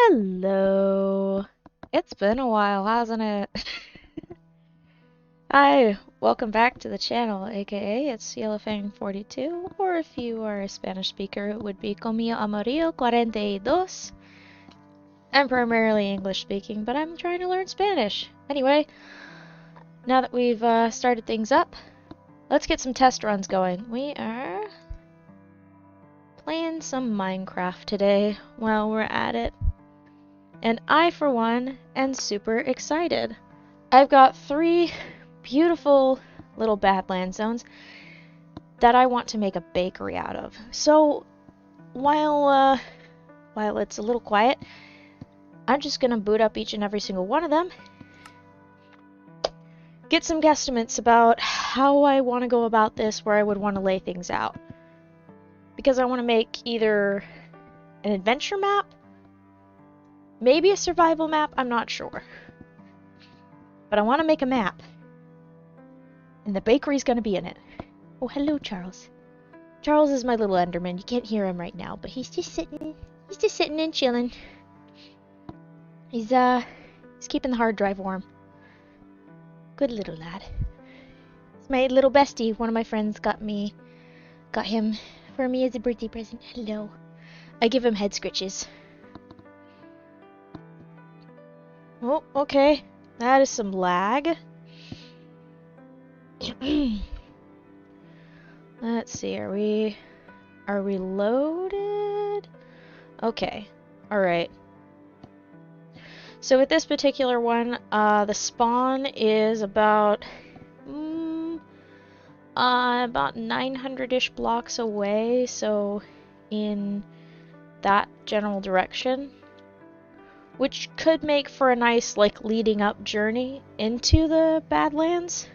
Hello. It's been a while, hasn't it? Hi, welcome back to the channel, aka it's YellowFang42, or if you are a Spanish speaker, it would be Comio Amarillo 42. I'm primarily English speaking, but I'm trying to learn Spanish. Anyway, now that we've started things up, let's get some test runs going. We are playing some Minecraft today while we're at it. And I, for one, am super excited. I've got 3 beautiful little Badland zones that I want to make a bakery out of. So, while it's a little quiet, I'm just gonna boot up each and every single one of them, get some guesstimates about how I want to go about this, where I would want to lay things out. Because I want to make either an adventure map, maybe a survival map, I'm not sure. But I want to make a map. And the bakery's gonna be in it. Oh, hello, Charles. Charles is my little Enderman. You can't hear him right now, but he's just sitting and chilling. He's keeping the hard drive warm. Good little lad. It's my little bestie. One of my friends got him for me as a birthday present. Hello. I give him head scritches. Oh, okay. That is some lag. Let's see, are we loaded? Okay. Alright. So with this particular one, the spawn is about 900-ish blocks away, so in that general direction, which could make for a nice, like, leading up journey into the Badlands.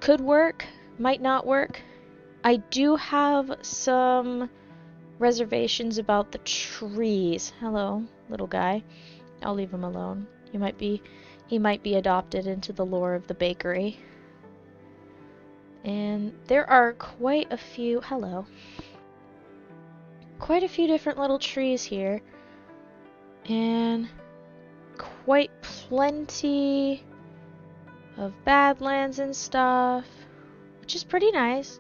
Could work, might not work. I do have some reservations about the trees. Hello, little guy. I'll leave him alone. He might be adopted into the lore of the bakery. And there are quite a few different little trees here. And quite plenty of Badlands and stuff, which is pretty nice.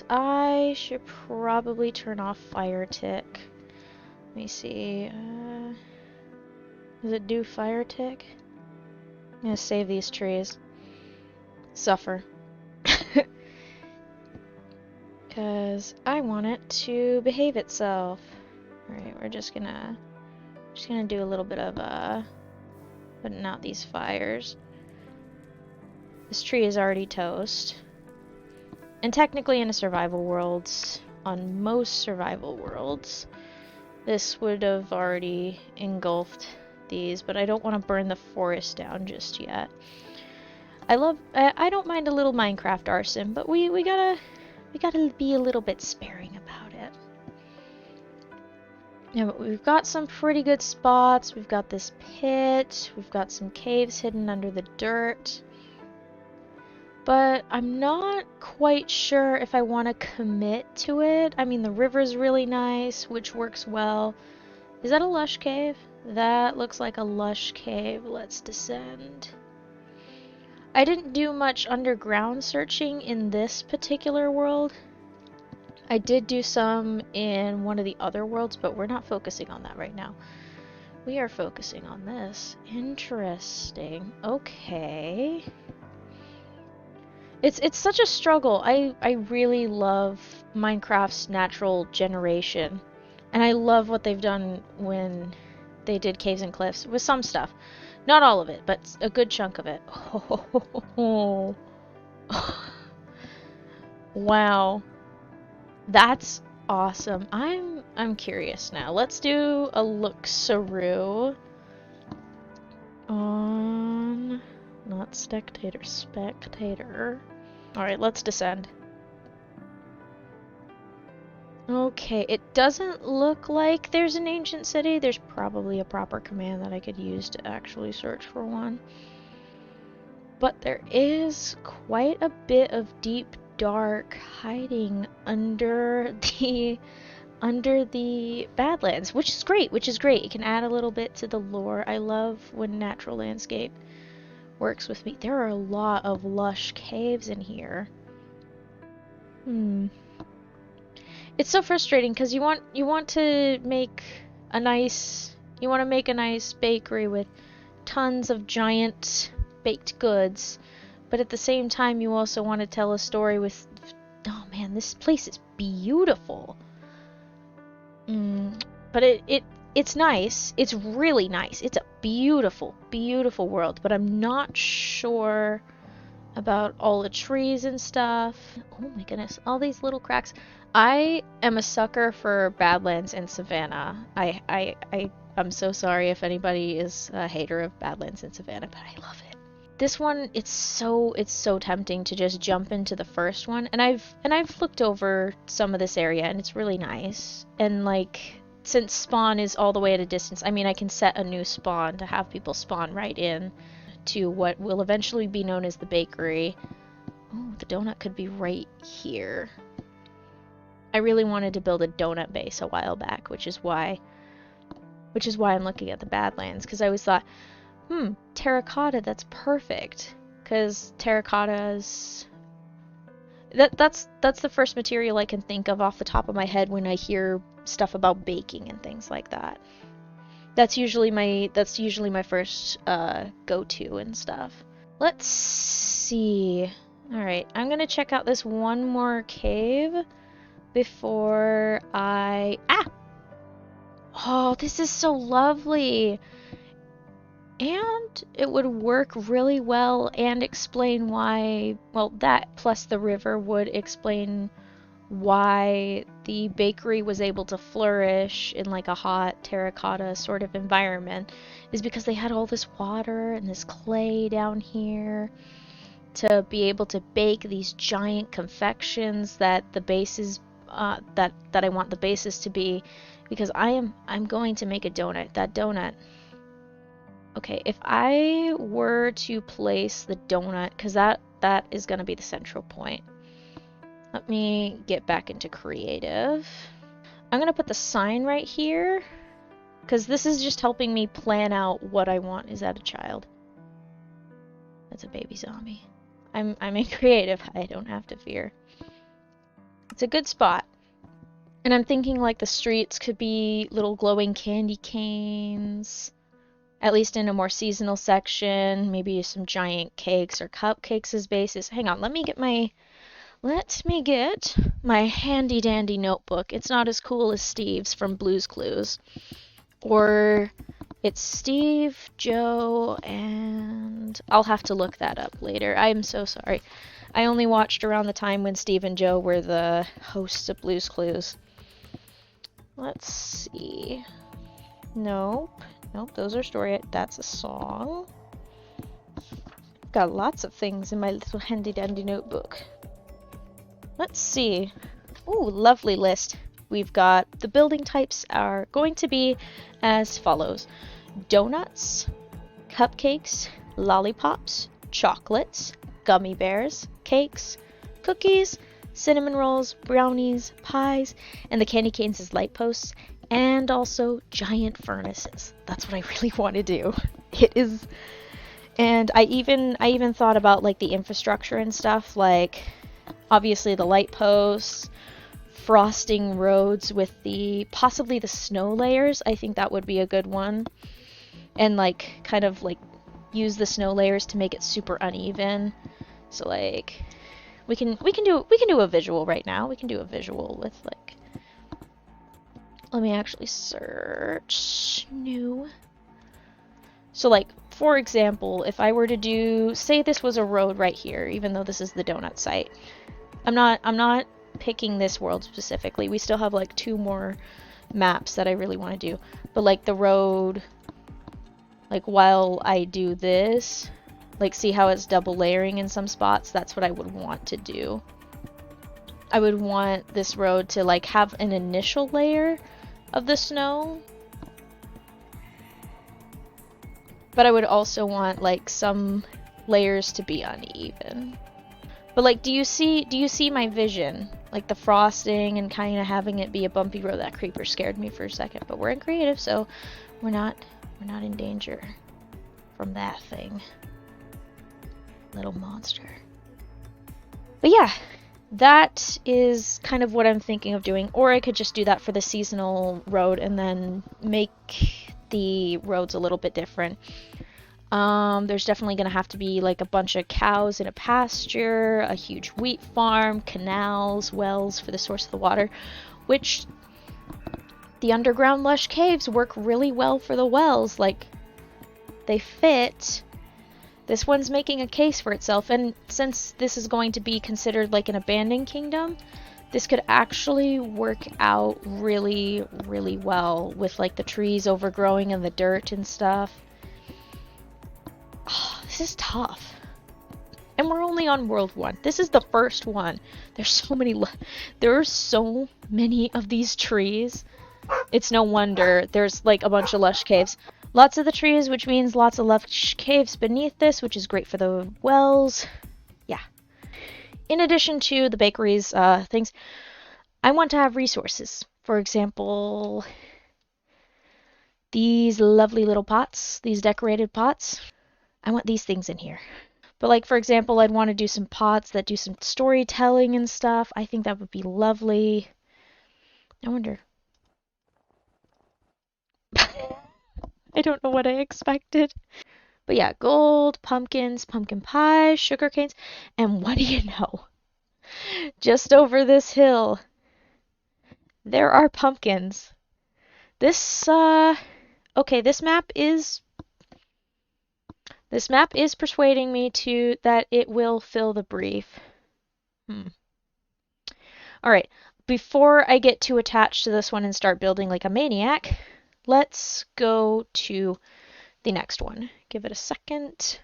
I should probably turn off fire tick. Let me see. Does it do fire tick? I'm gonna save these trees. Suffer. Because I want it to behave itself. Alright, we're just gonna do a little bit of putting out these fires. This tree is already toast. And technically in a survival world, on most survival worlds, this would have already engulfed these, but I don't want to burn the forest down just yet. I don't mind a little Minecraft arson, but we gotta be a little bit sparing about it. Yeah, but we've got some pretty good spots. We've got this pit. We've got some caves hidden under the dirt. But I'm not quite sure if I want to commit to it. I mean, the river's really nice, which works well. Is that a lush cave? That looks like a lush cave. Let's descend. I didn't do much underground searching in this particular world. I did do some in one of the other worlds, but we're not focusing on that right now. We are focusing on this. Interesting. Okay. It's such a struggle. I really love Minecraft's natural generation. And I love what they've done when they did Caves and Cliffs with some stuff. Not all of it, but a good chunk of it. Oh. Wow. That's awesome. I'm curious now. Let's do a look-saroo on not spectator. Alright, let's descend. Okay, it doesn't look like there's an ancient city. There's probably a proper command that I could use to actually search for one. But there is quite a bit of deep dark hiding under the under the Badlands, which is great, It can add a little bit to the lore. I love when natural landscape works with me. There are a lot of lush caves in here. It's so frustrating because you want to make a nice bakery with tons of giant baked goods, but at the same time you also want to tell a story with, oh man, this place is beautiful. But it's nice. It's really nice. It's a beautiful, beautiful world, but I'm not sure about all the trees and stuff. Oh my goodness, all these little cracks. I am a sucker for Badlands and Savannah. I'm so sorry if anybody is a hater of Badlands and Savannah, but I love it. This one, it's so tempting to just jump into the first one, and I've looked over some of this area, and it's really nice. And like, since spawn is all the way at a distance, I mean, I can set a new spawn to have people spawn right in to what will eventually be known as the bakery. Oh, the donut could be right here. I really wanted to build a donut base a while back, which is why I'm looking at the Badlands, because I always thought, terracotta, that's perfect, because terracottas, that's the first material I can think of off the top of my head when I hear stuff about baking and things like that. That's usually my first go-to and stuff. Let's see. Alright, I'm gonna check out this one more cave before I... Oh, this is so lovely! And it would work really well and explain why... Well, that plus the river would explain why the bakery was able to flourish in like a hot terracotta sort of environment, is because they had all this water and this clay down here to be able to bake these giant confections that the bases that I want the bases to be, because I'm going to make a donut. That donut. Okay, if I were to place the donut, because that is going to be the central point. Let me get back into creative. I'm going to put the sign right here, because this is just helping me plan out what I want. Is that a child? That's a baby zombie. I'm in creative. I don't have to fear. It's a good spot. And I'm thinking like the streets could be little glowing candy canes, at least in a more seasonal section. Maybe some giant cakes or cupcakes as bases. Hang on, let me get my handy dandy notebook. It's not as cool as Steve's from Blue's Clues. Or it's Steve, Joe, and I'll have to look that up later. I'm so sorry. I only watched around the time when Steve and Joe were the hosts of Blue's Clues. Let's see. Nope, those are story. That's a song. Got lots of things in my little handy dandy notebook. Let's see. Ooh, lovely list. We've got the building types are going to be as follows: donuts, cupcakes, lollipops, chocolates, gummy bears, cakes, cookies, cinnamon rolls, brownies, pies, and the candy canes as light posts, and also giant furnaces. That's what I really want to do. It is, and I even thought about like the infrastructure and stuff, like obviously the light posts, frosting roads with possibly the snow layers. I think that would be a good one. And like kind of like use the snow layers to make it super uneven. So like we can do a visual right now. We can do a visual with like, let me actually search new. So like, for example, if I were to do, say this was a road right here, even though this is the donut site. I'm not picking this world specifically. We still have like 2 more maps that I really want to do. But like the road, like while I do this, like see how it's double layering in some spots? That's what I would want to do. I would want this road to like have an initial layer of the snow, but I would also want like some layers to be uneven. But like, do you see my vision? like the frosting and kind of having it be a bumpy road. That creeper scared me for a second, but we're in creative, so we're not in danger from that thing. Little monster. But yeah, that is kind of what I'm thinking of doing. Or I could just do that for the seasonal road and then make the roads a little bit different. There's definitely going to have to be like a bunch of cows in a pasture, a huge wheat farm, canals, wells for the source of the water, which the underground lush caves work really well for the wells. Like, they fit. This one's making a case for itself, and since this is going to be considered like an abandoned kingdom, this could actually work out really, really well with like the trees overgrowing and the dirt and stuff. Oh, this is tough. And we're only on World 1. This is the first one. There are so many of these trees. It's no wonder there's like a bunch of lush caves. Lots of the trees, which means lots of lush caves beneath this, which is great for the wells. Yeah. In addition to the bakeries, things, I want to have resources. For example, these lovely little pots, these decorated pots. I want these things in here. But like, for example, I'd want to do some pots that do some storytelling and stuff. I think that would be lovely. I wonder. I don't know what I expected. But yeah, gold, pumpkins, pumpkin pie, sugar canes, and what do you know? Just over this hill, there are pumpkins. This, okay, this map is persuading me to that it will fill the brief. Alright, before I get too attached to this one and start building like a maniac, let's go to the next one. Give it a second.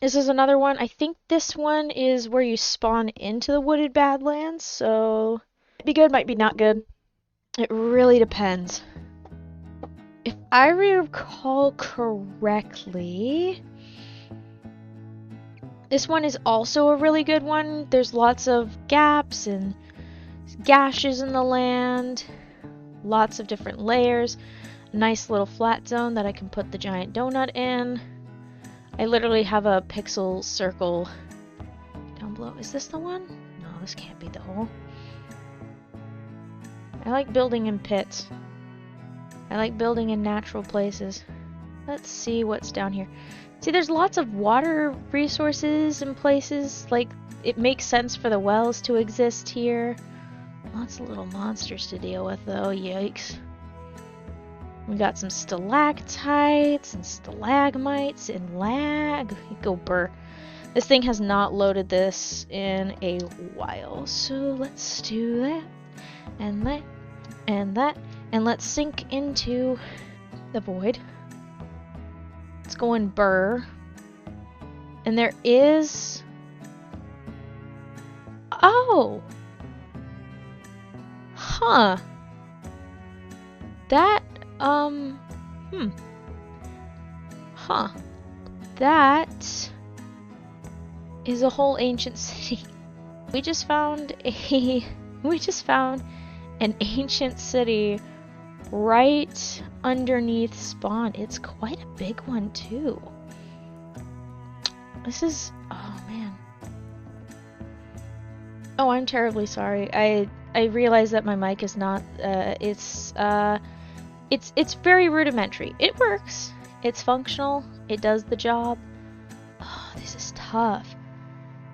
This is another one. I think this one is where you spawn into the wooded badlands, so might be good, might be not good. It really depends. If I recall correctly, this one is also a really good one. There's lots of gaps and gashes in the land, lots of different layers, nice little flat zone that I can put the giant donut in. I literally have a pixel circle down below. Is this the one? No, this can't be the hole. I like building in pits. I like building in natural places. Let's see what's down here. See, there's lots of water resources and places. Like, it makes sense for the wells to exist here. Lots of little monsters to deal with, though. Yikes. We got some stalactites and stalagmites and lag. Go burr. This thing has not loaded this in a while. So let's do that. And that. And that. And let's sink into the void. Let's go in burr. And there is... Oh! Huh. That, Huh. That is a whole ancient city. We just found an ancient city right underneath spawn. It's quite a big one too. This is, oh man. Oh, I'm terribly sorry. I realize that my mic is not, it's very rudimentary. It works. It's functional. It does the job. Oh, this is tough.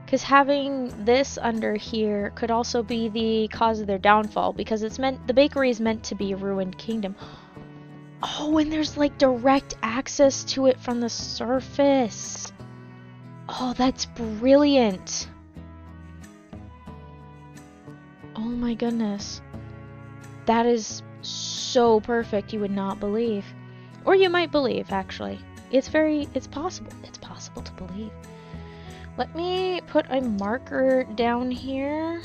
Because having this under here could also be the cause of their downfall, because the bakery is meant to be a ruined kingdom. Oh, and there's like direct access to it from the surface. Oh, that's brilliant. Oh my goodness. That is so perfect, you would not believe. Or you might believe, actually. It's possible. It's possible to believe. Let me put a marker down here.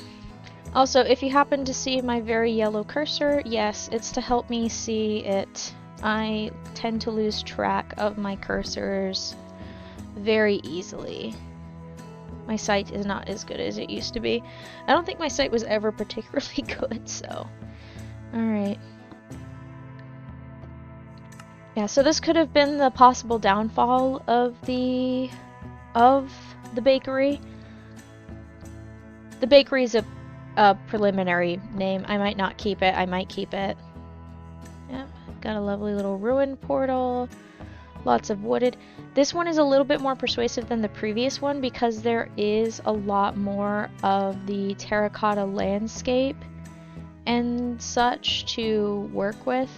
Also, if you happen to see my very yellow cursor, yes, it's to help me see it. I tend to lose track of my cursors very easily. My sight is not as good as it used to be. I don't think my sight was ever particularly good, so... Alright. Yeah, so this could have been the possible downfall of the bakery. The bakery is a preliminary name. I might not keep it. I might keep it. Yep, got a lovely little ruin portal. Lots of wooded. This one is a little bit more persuasive than the previous one because there is a lot more of the terracotta landscape and such to work with.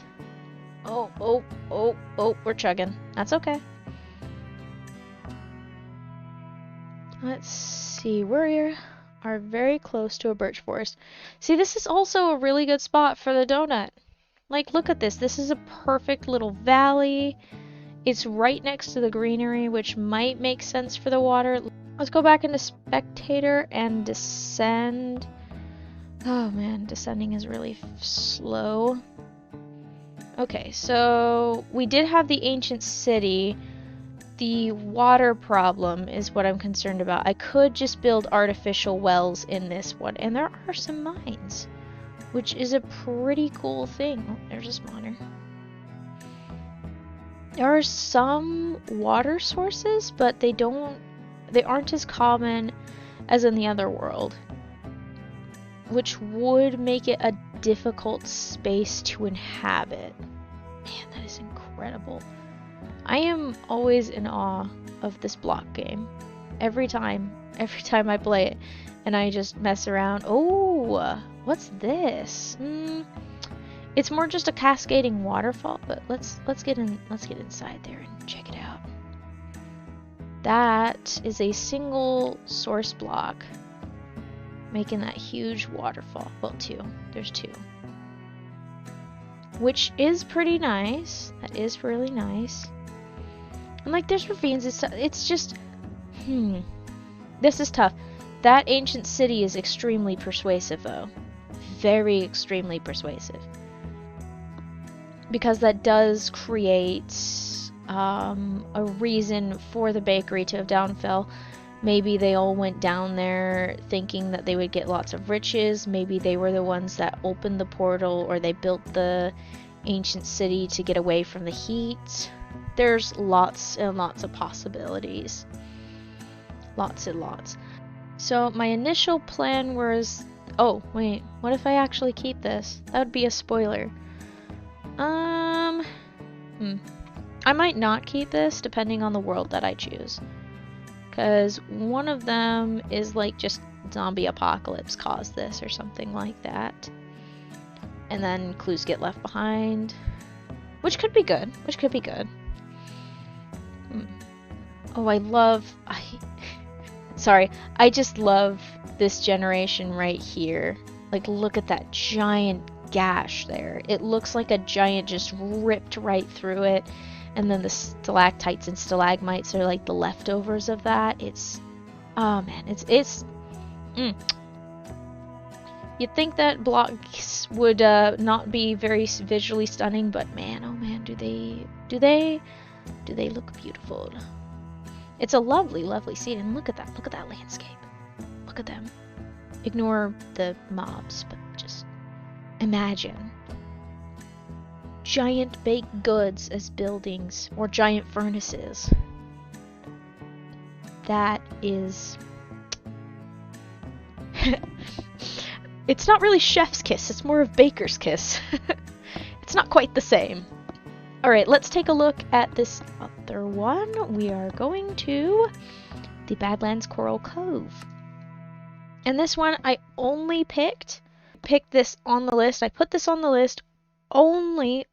Oh, we're chugging. That's okay. Let's see, we are very close to a birch forest. See, this is also a really good spot for the donut. Like, look at this. This is a perfect little valley. It's right next to the greenery, which might make sense for the water. Let's go back into spectator and descend. Oh man, descending is really slow. Okay, so we did have the ancient city. The water problem is what I'm concerned about. I could just build artificial wells in this one, and there are some mines, which is a pretty cool thing. Oh, there's a spawner. There are some water sources, but they aren't as common as in the other world, which would make it a difficult space to inhabit. Man, that is incredible. I am always in awe of this block game. Every time I play it and I just mess around. Oh, what's this? It's more just a cascading waterfall, but let's get inside there and check it out. That is a single source block making that huge waterfall. Well, two. There's two. Which is pretty nice. That is really nice. And like there's ravines and stuff. It's just this is tough. That ancient city is extremely persuasive though. Very extremely persuasive. Because that does create a reason for the bakery to have downfell. Maybe they all went down there thinking that they would get lots of riches. Maybe they were the ones that opened the portal, or they built the ancient city to get away from the heat. There's lots and lots of possibilities. Lots and lots. So my initial plan was... Oh, wait. What if I actually keep this? That would be a spoiler. I might not keep this depending on the world that I choose. Because one of them is like just zombie apocalypse caused this or something like that. And then clues get left behind. Which could be good. Oh, sorry. I just love this generation right here. Like, look at that giant gash there. It looks like a giant just ripped right through it. And then the stalactites and stalagmites are like the leftovers of that. It's... Oh, man. You'd think that blocks would not be very visually stunning, but man, oh man, do they look beautiful. It's a lovely, lovely scene, and look at that landscape. Look at them. Ignore the mobs, but just imagine. Giant baked goods as buildings, or giant furnaces. That is... It's not really chef's kiss, it's more of baker's kiss. It's not quite the same. Alright, let's take a look at this other one. We are going to the Badlands Coral Cove. And this one I only picked this on the list. I put this on the list only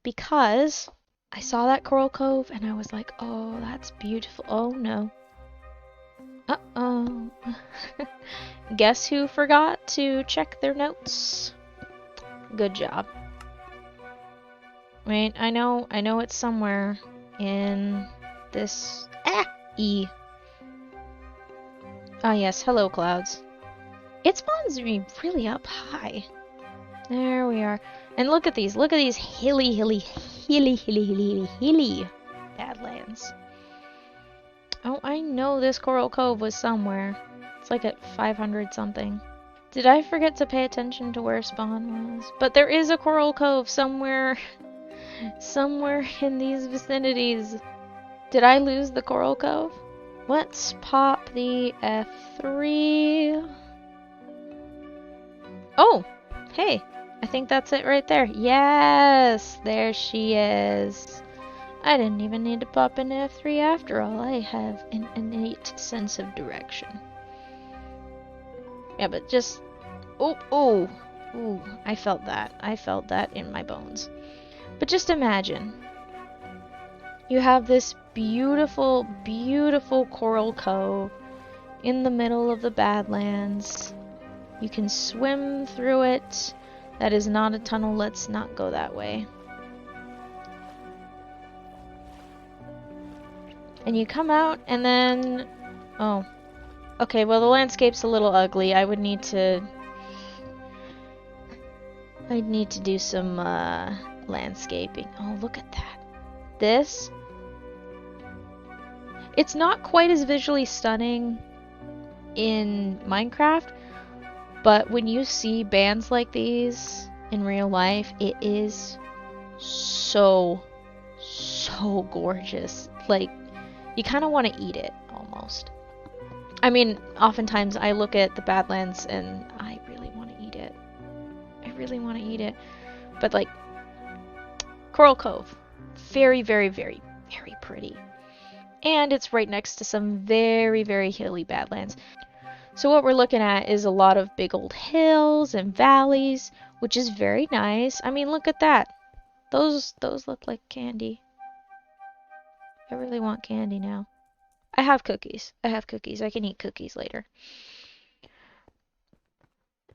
because I saw that Coral Cove and I was like, oh, that's beautiful. Oh no. Uh-oh. Guess who forgot to check their notes? Good job. Wait, I know it's somewhere in this... E. Ah yes, hello clouds. It spawns me really up high. There we are. And look at these hilly Badlands. Oh, I know this Coral Cove was somewhere. It's like at 500 something. Did I forget to pay attention to where spawn was? But there is a Coral Cove somewhere, somewhere in these vicinities. Did I lose the Coral Cove? Let's pop the F3. Oh, hey, I think that's it right there. Yes, there she is. I didn't even need to pop an F3 after all. I have an innate sense of direction. Yeah, but just... ooh, I felt that. I felt that in my bones. But just imagine. You have this beautiful, beautiful Coral Cove in the middle of the Badlands. You can swim through it. That is not a tunnel. Let's not go that way. And you come out and then... oh. Okay, well the landscape's a little ugly. I'd need to do some landscaping. Oh, look at that. This... it's not quite as visually stunning in Minecraft, but when you see bands like these in real life, it is so gorgeous. Like, you kind of want to eat it, almost. I mean, oftentimes I look at the Badlands and I really want to eat it. I really want to eat it. But, like, Coral Cove, very, very, very, very pretty. And it's right next to some very, very hilly Badlands. So what we're looking at is a lot of big old hills and valleys, which is very nice. I mean, look at that. Those look like candy. I really want candy now. I have cookies. I have cookies. I can eat cookies later.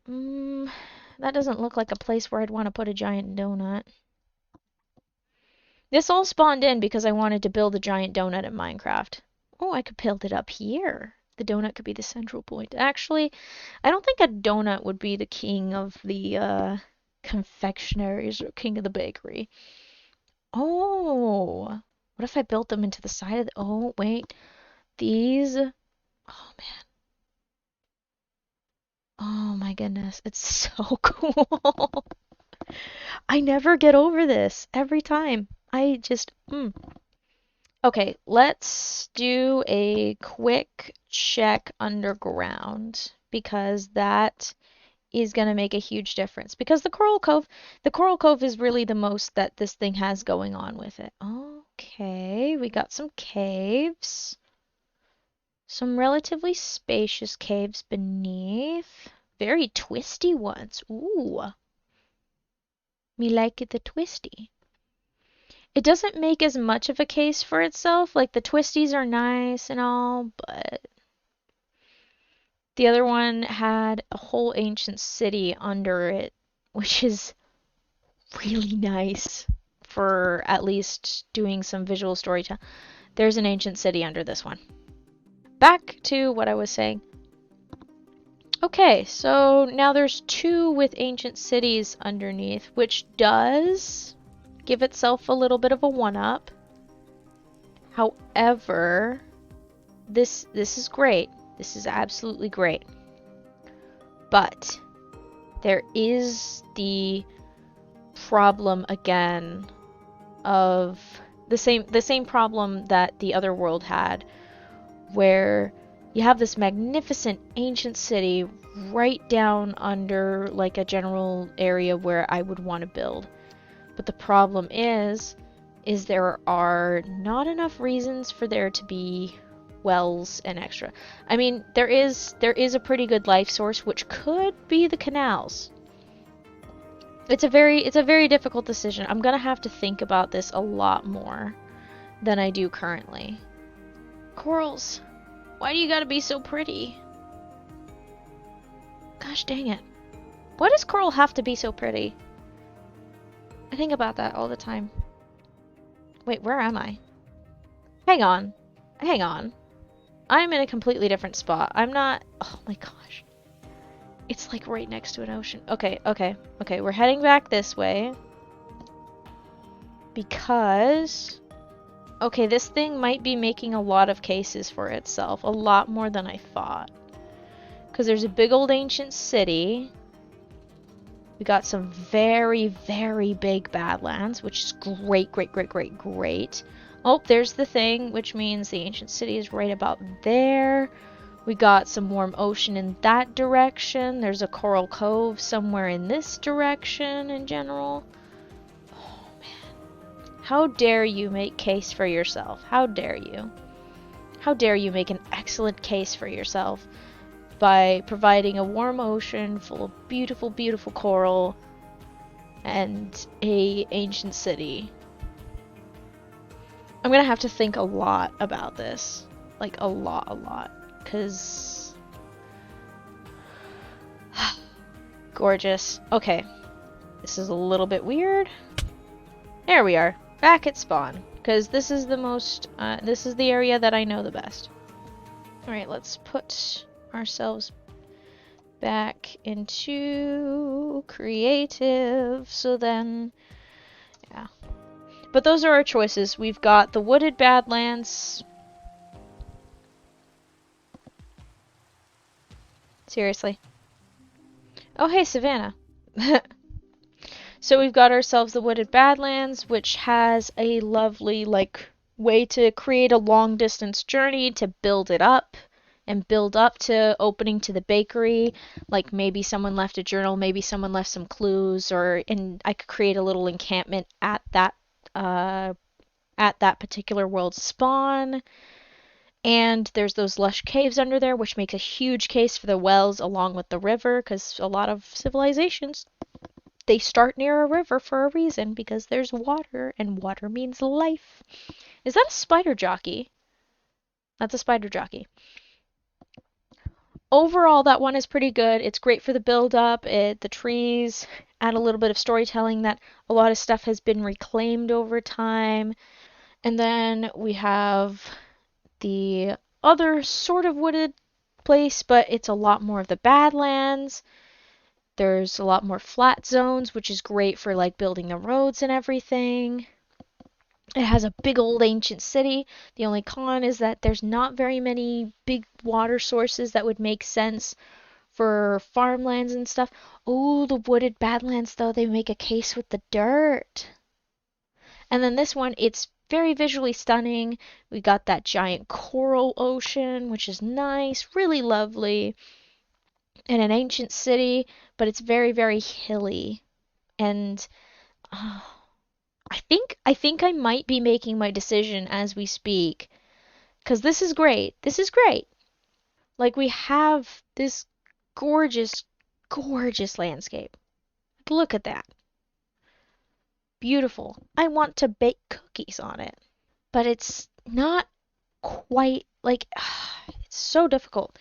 That doesn't look like a place where I'd want to put a giant donut. This all spawned in because I wanted to build a giant donut in Minecraft. Oh, I could build it up here. The donut could be the central point. Actually, I don't think a donut would be the king of the confectionaries or king of the bakery. Oh, what if I built them into the side of the... oh, wait. These... oh, man. Oh, my goodness. It's so cool. I never get over this every time. I just... Okay, let's do a quick check underground, because that is going to make a huge difference. Because the Coral Cove is really the most that this thing has going on with it. Okay, we got some caves. Some relatively spacious caves beneath. Very twisty ones. Ooh. Me like it the twisty. It doesn't make as much of a case for itself. Like, the twisties are nice and all, but the other one had a whole ancient city under it, which is really nice for at least doing some visual storytelling. There's an ancient city under this one. Back to what I was saying. Okay, so now there's 2 with ancient cities underneath, which does give itself a little bit of a one-up. However, this is great. This is absolutely great. But there is the problem again of the same problem that the other world had, where you have this magnificent ancient city right down under like a general area where I would want to build. But the problem is there are not enough reasons for there to be wells and extra. I mean, there is a pretty good life source, which could be the canals. It's a very difficult decision. I'm gonna have to think about this a lot more than I do currently. Corals, why do you gotta be so pretty? Gosh dang it. Why does coral have to be so pretty? I think about that all the time. Wait, where am I? Hang on. Hang on. I'm in a completely different spot. I'm not... oh my gosh. It's like right next to an ocean. Okay. We're heading back this way. Because Okay, this thing might be making a lot of cases for itself. A lot more than I thought. Because there's a big old ancient city. We got some very, very big Badlands, which is great, great, great, great, great. Oh, there's the thing, which means the ancient city is right about there. We got some warm ocean in that direction. There's a coral cove somewhere in this direction in general. Oh, man. How dare you make case for yourself? How dare you? How dare you make an excellent case for yourself by providing a warm ocean full of beautiful, beautiful coral and a ancient city. I'm gonna have to think a lot about this. Like, a lot. Because... gorgeous. Okay. This is a little bit weird. There we are. Back at spawn. Because this is the most... this is the area that I know the best. Alright, let's put ourselves back into creative. So then... yeah. But those are our choices. We've got the wooded Badlands... seriously. Oh, hey, Savannah. So we've got ourselves the wooded Badlands, which has a lovely, like, way to create a long distance journey to build it up and build up to opening to the bakery. Like, maybe someone left a journal, maybe someone left some clues, and I could create a little encampment at that particular world spawn. And there's those lush caves under there, which make a huge case for the wells along with the river, because a lot of civilizations, they start near a river for a reason, because there's water, and water means life. Is that a spider jockey? That's a spider jockey. Overall, that one is pretty good. It's great for the build-up. The trees add a little bit of storytelling that a lot of stuff has been reclaimed over time. And then we have the other sort of wooded place, but it's a lot more of the Badlands. There's a lot more flat zones, which is great for like building the roads and everything. It has a big old ancient city. The only con is that there's not very many big water sources that would make sense for farmlands and stuff. Oh, the wooded Badlands though, they make a case with the dirt. And then this one, it's very visually stunning. We got that giant coral ocean, which is nice, really lovely. And an ancient city, but it's very, very hilly. And I think I might be making my decision as we speak. 'Cause this is great. This is great. Like, we have this gorgeous, gorgeous landscape. Look at that. Beautiful. I want to bake cookies on it. But it's not quite, like, it's so difficult.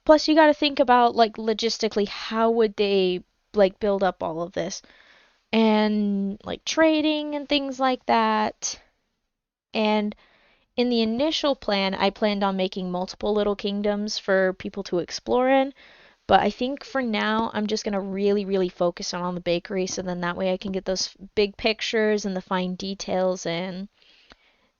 Plus, you gotta think about, like, logistically, how would they, like, build up all of this? And, like, trading and things like that. And in the initial plan, I planned on making multiple little kingdoms for people to explore in. But I think for now, I'm just going to really, really focus on the bakery, so then that way I can get those big pictures and the fine details in,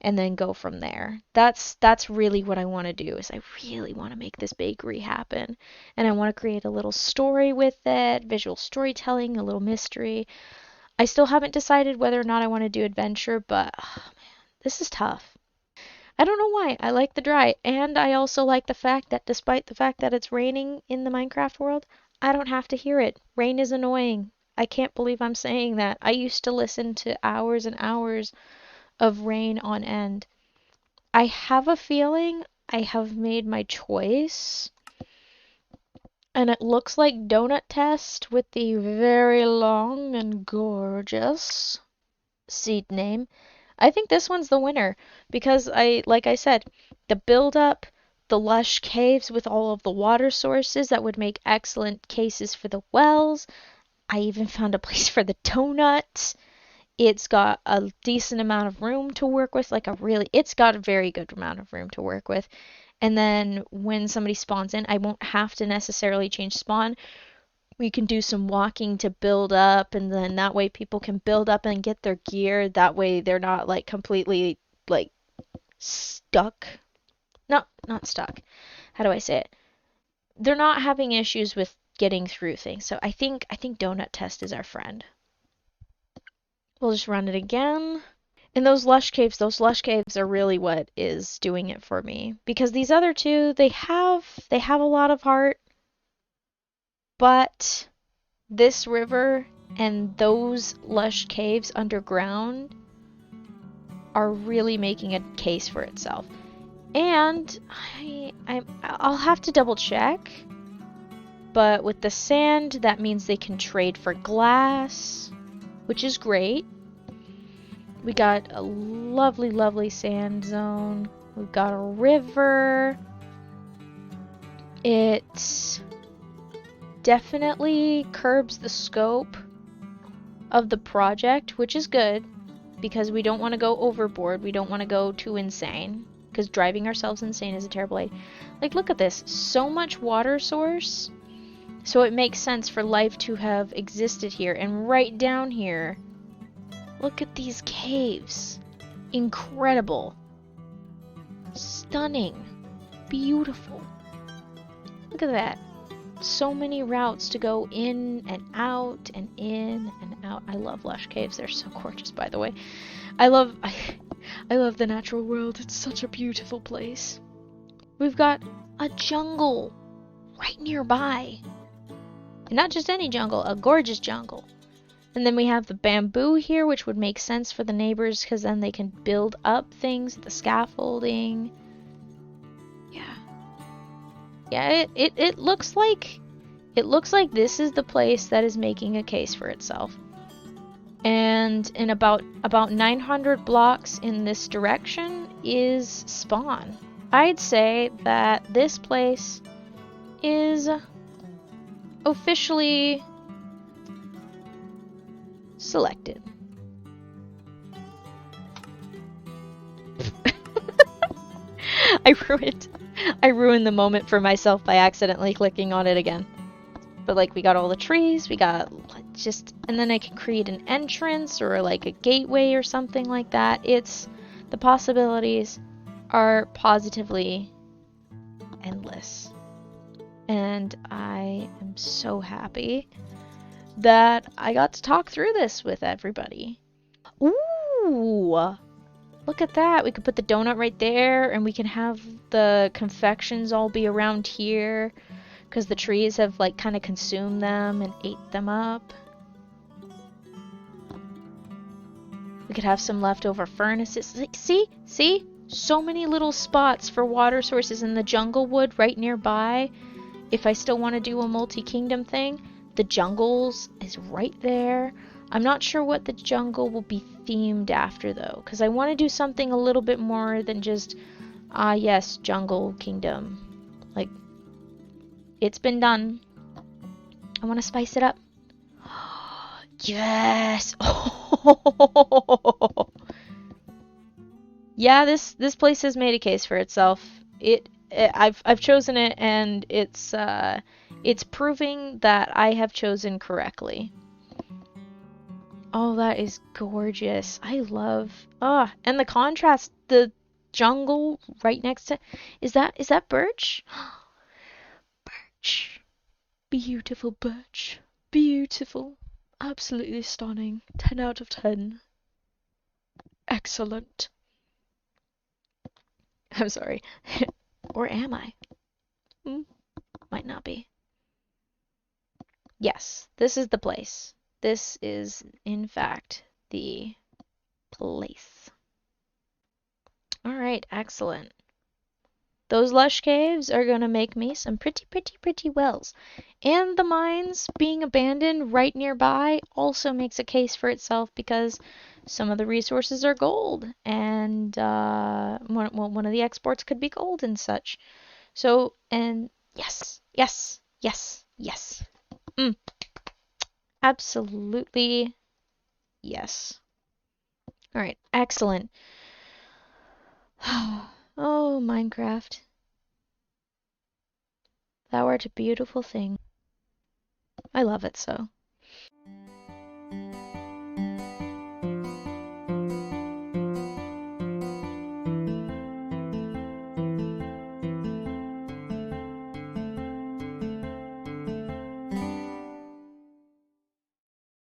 and then go from there. That's really what I want to do, is I really want to make this bakery happen. And I want to create a little story with it, visual storytelling, a little mystery. I still haven't decided whether or not I want to do adventure, but oh man, this is tough. I don't know why. I like the dry, and I also like the fact that despite the fact that it's raining in the Minecraft world, I don't have to hear it. Rain is annoying. I can't believe I'm saying that. I used to listen to hours and hours of rain on end. I have a feeling I have made my choice, and it looks like Donut Test with the very long and gorgeous seed name. I think this one's the winner because like I said, the build up, the lush caves with all of the water sources that would make excellent cases for the wells. I even found a place for the donuts. It's got a decent amount of room to work with, it's got a very good amount of room to work with. And then when somebody spawns in, I won't have to necessarily change spawn. We can do some walking to build up, and then that way people can build up and get their gear. That way they're not like completely like stuck. No, not stuck. How do I say it? They're not having issues with getting through things. So I think Donut Test is our friend. We'll just run it again. And those lush caves are really what is doing it for me. Because these other two, they have a lot of heart, but this river and those lush caves underground are really making a case for itself. And I'll have to double check, but with the sand, that means they can trade for glass, which is great. We got a lovely, lovely sand zone. We've got a river. It definitely curbs the scope of the project, which is good because we don't want to go overboard. We don't want to go too insane because driving ourselves insane is a terrible idea. Like, look at this. So much water source. So it makes sense for life to have existed here. And right down here, look at these caves. Incredible. Stunning. Beautiful. Look at that. So many routes to go in and out and in and out. I love lush caves. They're so gorgeous, by the way. I love the natural world. It's such a beautiful place. We've got a jungle right nearby. And not just any jungle, a gorgeous jungle. And then we have the bamboo here, which would make sense for the neighbors because then they can build up things, the scaffolding. Yeah, it looks like this is the place that is making a case for itself. And in about 900 blocks in this direction is spawn. I'd say that this place is officially selected. I ruined the moment for myself by accidentally clicking on it again. But like, we got all the trees, we got and then I can create an entrance or like a gateway or something like that. The possibilities are positively endless. And I am so happy that I got to talk through this with everybody. Ooh! Look at that. We could put the donut right there, and we can have the confections all be around here because the trees have like kind of consumed them and ate them up. We could have some leftover furnaces. Like, see? So many little spots for water sources in the jungle wood right nearby. If I still want to do a multi-kingdom thing, the jungles is right there. I'm not sure what the jungle will be themed after though, because I want to do something a little bit more than just, yes, jungle kingdom. Like, it's been done. I want to spice it up. Yes! Yeah, this place has made a case for itself. I've chosen it, and it's proving that I have chosen correctly. Oh, that is gorgeous. I love... and the contrast, the jungle right next to... Is that birch? Birch. Beautiful birch. Beautiful. Absolutely stunning. 10 out of 10. Excellent. I'm sorry. Or am I? Might not be. Yes, this is the place. This is, in fact, the place. Alright, excellent. Those lush caves are gonna make me some pretty wells. And the mines being abandoned right nearby also makes a case for itself because some of the resources are gold. And one of the exports could be gold and such. So, and yes. Absolutely yes. Alright, excellent. Oh, Minecraft. Thou art a beautiful thing. I love it so.